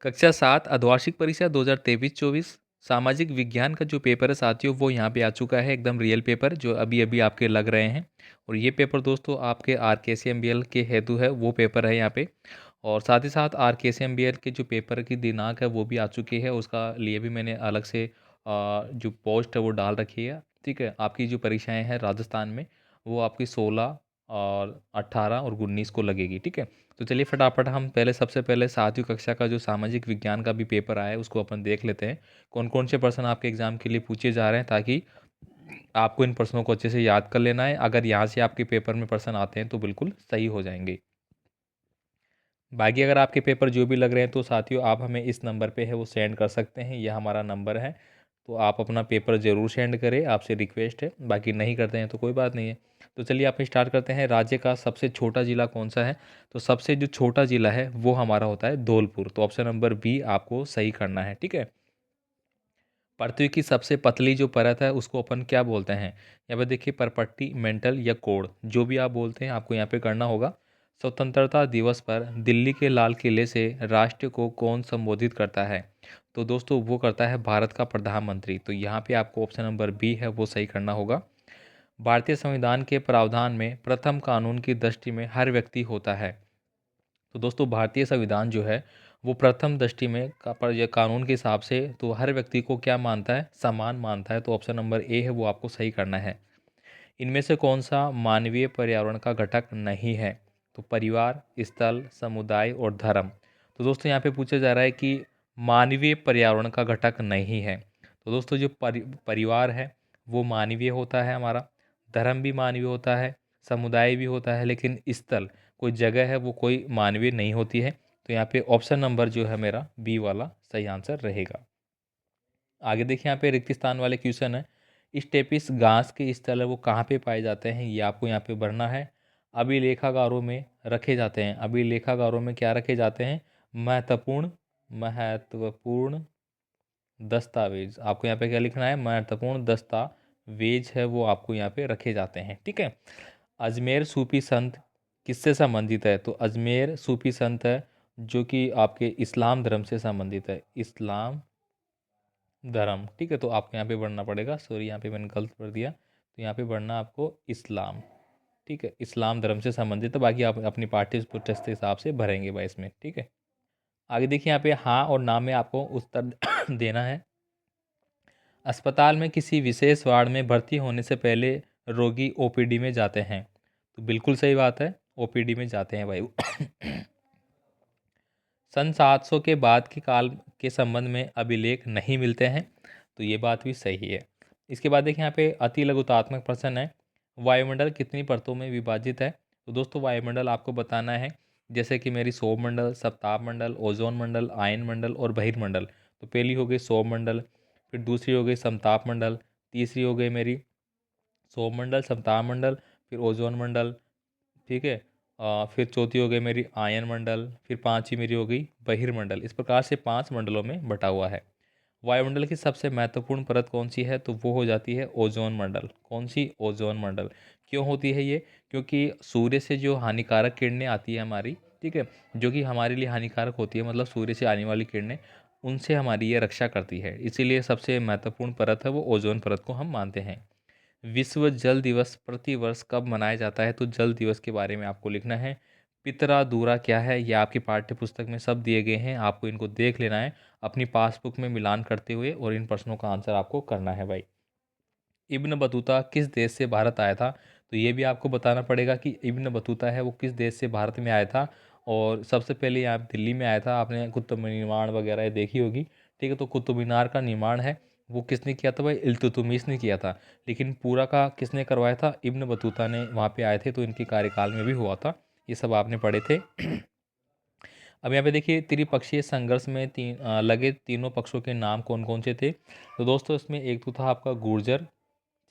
कक्षा 7 अर्धवार्षिक परीक्षा 2023-24 सामाजिक विज्ञान का जो पेपर है साथियों वो यहाँ पे आ चुका है, एकदम रियल पेपर जो अभी अभी आपके लग रहे हैं। और ये पेपर दोस्तों आपके RKCMBL के हेतु है, वो पेपर है यहाँ पे। और साथ ही साथ RKCMBL के जो पेपर की दिनांक है वो भी आ चुकी है, उसका लिए भी मैंने अलग से जो पोस्ट है वो डाल रखी है। ठीक है, आपकी जो परीक्षाएं हैं राजस्थान में वो आपकी 16 और 18 और 19 को लगेगी। ठीक है, तो चलिए फटाफट हम पहले सबसे पहले 7वीं कक्षा का जो सामाजिक विज्ञान का भी पेपर आया है उसको अपन देख लेते हैं। कौन कौन से प्रश्न आपके एग्ज़ाम के लिए पूछे जा रहे हैं, ताकि आपको इन प्रश्नों को अच्छे से याद कर लेना है। अगर यहाँ से आपके पेपर में प्रश्न आते हैं तो बिल्कुल सही हो जाएंगे। बाकी अगर आपके पेपर जो भी लग रहे हैं तो साथियों आप हमें इस नंबर पे है वो सेंड कर सकते हैं, यह हमारा नंबर है। तो आप अपना पेपर ज़रूर सेंड करें, आपसे रिक्वेस्ट है। बाकी नहीं करते हैं तो कोई बात नहीं है। तो चलिए आप स्टार्ट करते हैं। राज्य का सबसे छोटा ज़िला कौन सा है? तो सबसे जो छोटा ज़िला है वो हमारा होता है धौलपुर। तो ऑप्शन नंबर बी आपको सही करना है। ठीक है, पृथ्वी की सबसे पतली जो परत है उसको अपन क्या बोलते हैं? यहाँ पे देखिए परपट्टी, मेंटल या कोण, जो भी आप बोलते हैं आपको यहाँ पे करना होगा। स्वतंत्रता दिवस पर दिल्ली के लाल किले से राष्ट्र को कौन संबोधित करता है? तो दोस्तों वो करता है भारत का प्रधानमंत्री। तो यहाँ पे आपको ऑप्शन नंबर बी है वो सही करना होगा। भारतीय संविधान के प्रावधान में प्रथम कानून की दृष्टि में हर व्यक्ति होता है। तो दोस्तों भारतीय संविधान जो है वो प्रथम दृष्टि में पर ये कानून के हिसाब से तो हर व्यक्ति को क्या मानता है? समान मानता है। तो ऑप्शन नंबर ए है वो आपको सही करना है। इनमें से कौन सा मानवीय पर्यावरण का घटक नहीं है? तो परिवार, स्थल, समुदाय और धर्म। तो दोस्तों यहाँ पे पूछा जा रहा है कि मानवीय पर्यावरण का घटक नहीं है। तो दोस्तों जो परिवार है वो मानवीय होता है हमारा, धर्म भी मानवीय होता है, समुदाय भी होता है, लेकिन स्थल कोई जगह है वो कोई मानवीय नहीं होती है। तो यहाँ पे ऑप्शन नंबर जो है मेरा बी वाला सही आंसर रहेगा। आगे देखिए यहाँ पे रिक्त स्थान वाले क्वेश्चन है। स्टेपिस घास के स्थल है वो कहाँ पे पाए जाते हैं, ये आपको यहाँ पे भरना है। अभिलेखागारों में रखे जाते हैं। अभिलेखागारों में क्या रखे जाते हैं? महत्वपूर्ण महत्वपूर्ण दस्तावेज। आपको यहाँ पे क्या लिखना है? महत्वपूर्ण दस्तावेज है वो आपको यहाँ पे रखे जाते हैं। ठीक है, अजमेर सूफी संत किससे संबंधित है? तो अजमेर सूफी संत है जो कि आपके इस्लाम धर्म से संबंधित है। इस्लाम धर्म। ठीक है, तो आपको यहाँ पे बढ़ना पड़ेगा। सॉरी यहाँ पे मैंने गलत पढ़ दिया। तो यहाँ पे बढ़ना आपको इस्लाम। ठीक है, इस्लाम धर्म से संबंधित है। बाकी आप अपनी पाठ्य पुस्तक के हिसाब से भरेंगे भाई इसमें। ठीक है, आगे देखिए यहाँ पे हाँ और ना में आपको उत्तर देना है। अस्पताल में किसी विशेष वार्ड में भर्ती होने से पहले रोगी ओपीडी में जाते हैं। तो बिल्कुल सही बात है, ओपीडी में जाते हैं भाई। सन 700 के बाद के काल के संबंध में अभिलेख नहीं मिलते हैं। तो ये बात भी सही है। इसके बाद देखिए यहाँ पे अति लघुतात्मक प्रश्न है। वायुमंडल कितनी परतों में विभाजित है? तो दोस्तों वायुमंडल आपको बताना है, जैसे कि मेरी सौरमंडल, सप्ताह मंडल, ओजोन मंडल, आयन मंडल और बहिर्मंडल। तो पहली हो गई सौरमंडल, फिर दूसरी हो गई समताप मंडल, तीसरी हो गई मेरी सौरमंडल, सप्ताह मंडल, फिर ओजोन मंडल। ठीक है, फिर चौथी हो गई मेरी आयन मंडल, फिर पांचवी मेरी हो गई बहिर्मंडल। इस प्रकार से 5 मंडलों में बटा हुआ है। वायुमंडल की सबसे महत्वपूर्ण परत कौन सी है? तो वो हो जाती है ओजोन मंडल। कौन सी? ओजोन मंडल। क्यों होती है ये? क्योंकि सूर्य से जो हानिकारक किरणें आती है हमारी, ठीक है, जो कि हमारे लिए हानिकारक होती है, मतलब सूर्य से आने वाली किरणें, उनसे हमारी ये रक्षा करती है। इसीलिए सबसे महत्वपूर्ण परत है वो ओजोन परत को हम मानते हैं। विश्व जल दिवस प्रति वर्ष कब मनाया जाता है? तो जल दिवस के बारे में आपको लिखना है। पितरा दूरा क्या है? ये आपकी पाठ्य पुस्तक में सब दिए गए हैं, आपको इनको देख लेना है अपनी पासबुक में मिलान करते हुए, और इन प्रश्नों का आंसर आपको करना है भाई। इब्न बतूता किस देश से भारत आया था? तो ये भी आपको बताना पड़ेगा कि इब्न बतूता है वो किस देश से भारत में आया था। और सबसे पहले यहाँ दिल्ली में आया था। आपने कुतुब निर्माण वगैरह ये देखी होगी। ठीक है, तो कुतुब मीनार का निर्माण है वो किसने किया था भाई? इल्तुतमिश ने किया था। लेकिन पूरा का किसने करवाया था? इब्न बतूता ने वहाँ पे आए थे, तो इनके कार्यकाल में भी हुआ था। ये सब आपने पढ़े थे। अब यहाँ पे देखिए त्रिपक्षीय संघर्ष में लगे तीनों पक्षों के नाम कौन कौन से थे? तो दोस्तों इसमें एक तो था आपका गुर्जर।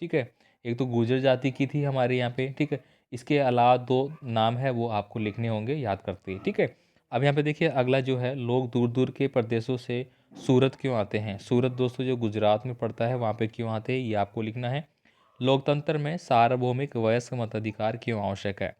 ठीक है, एक तो गुर्जर जाति की थी हमारे यहाँ पे। ठीक है, इसके अलावा 2 नाम है वो आपको लिखने होंगे, याद करते हैं। ठीक है, अब यहाँ पे देखिए अगला जो है, लोग दूर दूर के प्रदेशों से सूरत क्यों आते हैं? सूरत दोस्तों जो गुजरात में पड़ता है वहाँ पे क्यों आते हैं, ये आपको लिखना है। लोकतंत्र में सार्वभौमिक वयस्क मताधिकार क्यों आवश्यक है?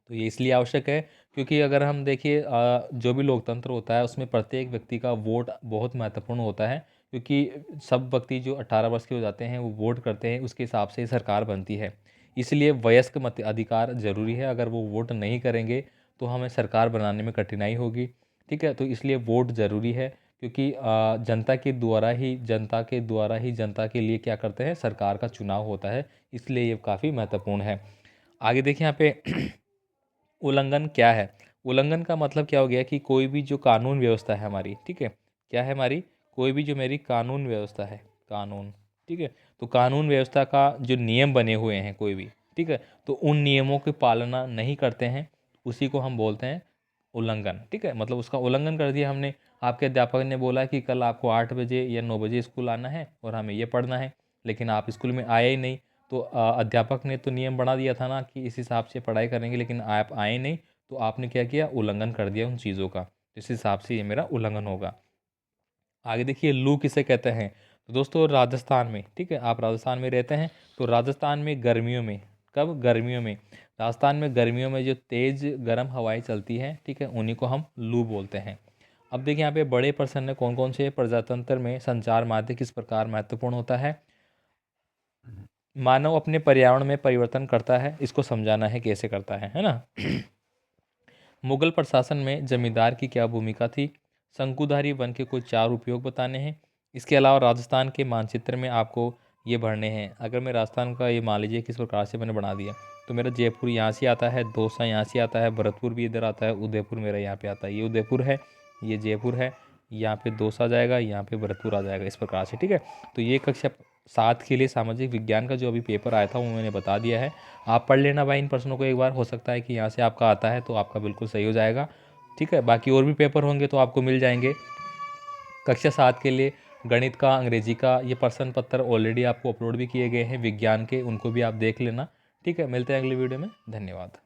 तो ये इसलिए आवश्यक है क्योंकि अगर हम देखिए जो भी लोकतंत्र होता है उसमें प्रत्येक व्यक्ति का वोट बहुत महत्वपूर्ण होता है, क्योंकि सब व्यक्ति जो 18 वर्ष के हो जाते हैं वो वोट करते हैं, उसके हिसाब से सरकार बनती है। इसलिए वयस्क मत अधिकार ज़रूरी है। अगर वो वोट नहीं करेंगे तो हमें सरकार बनाने में कठिनाई होगी। ठीक है, तो इसलिए वोट ज़रूरी है, क्योंकि जनता के द्वारा ही जनता के लिए क्या करते हैं, सरकार का चुनाव होता है। इसलिए ये काफ़ी महत्वपूर्ण है। आगे देखिए यहाँ पे उल्लंघन क्या है। उल्लंघन का मतलब क्या हो गया कि कोई भी जो कानून व्यवस्था है हमारी, ठीक है, क्या है हमारी, कोई भी जो मेरी कानून व्यवस्था है, कानून, ठीक है, तो कानून व्यवस्था का जो नियम बने हुए हैं कोई भी, ठीक है, तो उन नियमों की पालना नहीं करते हैं, उसी को हम बोलते हैं उल्लंघन। ठीक है, मतलब उसका उल्लंघन कर दिया हमने। आपके अध्यापक ने बोला कि कल आपको 8 बजे या 9 बजे स्कूल आना है और हमें ये पढ़ना है, लेकिन आप स्कूल में आए ही नहीं। तो अध्यापक ने तो नियम बना दिया था ना कि इस हिसाब से पढ़ाई करेंगे, लेकिन आप आए नहीं, तो आपने क्या किया, उल्लंघन कर दिया उन चीज़ों का। इस हिसाब से ये मेरा उल्लंघन होगा। आगे देखिए लू किसे कहते हैं। तो दोस्तों राजस्थान में, ठीक है, आप राजस्थान में रहते हैं, तो राजस्थान में गर्मियों में, कब, गर्मियों में, राजस्थान में गर्मियों में जो तेज़ गर्म हवाएं चलती हैं, ठीक है, उन्हीं को हम लू बोलते हैं। अब देखिए यहाँ पे बड़े प्रश्न है कौन कौन से। प्रजातंत्र में संचार माध्यम किस प्रकार महत्वपूर्ण होता है। मानव अपने पर्यावरण में परिवर्तन करता है, इसको समझाना है कैसे करता है ना। मुगल प्रशासन में जमींदार की क्या भूमिका थी। शंकुधारी वन के कुछ 4 उपयोग बताने हैं। इसके अलावा राजस्थान के मानचित्र में आपको ये भरने हैं। अगर मैं राजस्थान का ये मान लीजिए किस प्रकार से मैंने बना दिया, तो मेरा जयपुर यहाँ से आता है, दौसा यहाँ से आता है, भरतपुर भी इधर आता है, उदयपुर मेरा यहाँ पे आता है, ये उदयपुर है, ये जयपुर है, यहाँ पे दौसा जाएगा, यहाँ पे भरतपुर आ जाएगा, इस प्रकार से। ठीक है, तो ये कक्षा 7 के लिए सामाजिक विज्ञान का जो अभी पेपर आया था वो मैंने बता दिया है। आप पढ़ लेना भाई इन प्रश्नों को एक बार, हो सकता है कि यहाँ से आपका आता है तो आपका बिल्कुल सही हो जाएगा। ठीक है, बाकी और भी पेपर होंगे तो आपको मिल जाएंगे। कक्षा 7 के लिए गणित का, अंग्रेजी का ये प्रश्न पत्र ऑलरेडी आपको अपलोड भी किए गए हैं विज्ञान के, उनको भी आप देख लेना। ठीक है, मिलते हैं अगली वीडियो में, धन्यवाद।